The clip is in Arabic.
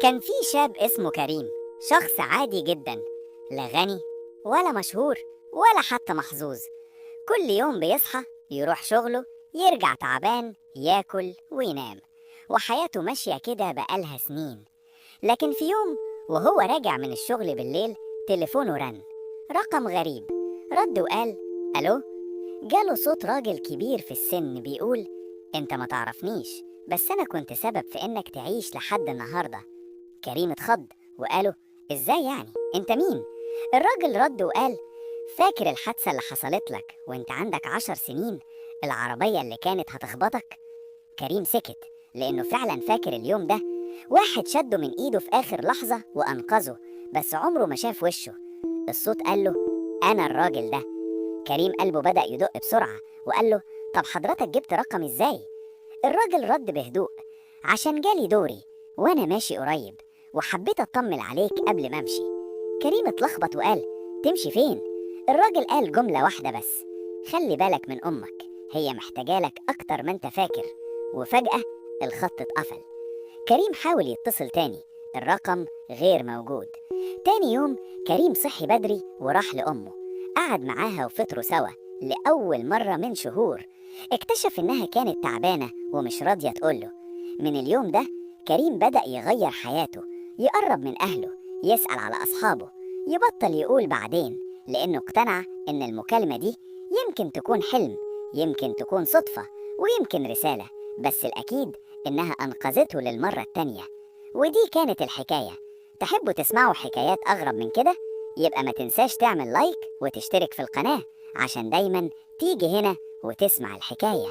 كان في شاب اسمه كريم، شخص عادي جدا، لا غني ولا مشهور ولا حتى محظوظ. كل يوم بيصحى يروح شغله، يرجع تعبان ياكل وينام، وحياته ماشية كده بقالها سنين. لكن في يوم وهو راجع من الشغل بالليل، تليفونه رن. رقم غريب. رد وقال: ألو. جاله صوت راجل كبير في السن بيقول: انت ما تعرفنيش، بس انا كنت سبب في انك تعيش لحد النهارده. كريم اتخض وقاله: ازاي يعني؟ انت مين؟ الراجل رد وقال: فاكر الحادثة اللي حصلت لك وانت عندك 10 سنين؟ العربية اللي كانت هتخبطك؟ كريم سكت، لأنه فعلا فاكر اليوم ده. واحد شده من إيده في آخر لحظة وأنقذه، بس عمره ما شاف وشه. الصوت قال له: أنا الراجل ده. كريم قلبه بدأ يدق بسرعة وقال له: طب حضرتك جبت رقمي إزاي؟ الراجل رد بهدوء: عشان جالي دوري وأنا ماشي قريب، وحبيت أطمن عليك قبل ما أمشي. كريم اتلخبط وقال: تمشي فين؟ الراجل قال جملة واحدة بس: خلي بالك من أمك، هي محتاجالك أكتر ما أنت فاكر. وفجأة الخط اتقفل. كريم حاول يتصل تاني، الرقم غير موجود. تاني يوم كريم صحي بدري وراح لأمه، قعد معاها وفطروا سوا لأول مرة من شهور. اكتشف إنها كانت تعبانة ومش راضية تقوله. من اليوم ده كريم بدأ يغير حياته، يقرب من أهله، يسأل على أصحابه، يبطل يقول بعدين، لأنه اقتنع إن المكالمة دي يمكن تكون حلم، يمكن تكون صدفة، ويمكن رسالة، بس الأكيد إنها أنقذته للمرة التانية. ودي كانت الحكاية. تحبوا تسمعوا حكايات أغرب من كده؟ يبقى ما تنساش تعمل لايك وتشترك في القناة عشان دايما تيجي هنا وتسمع الحكاية.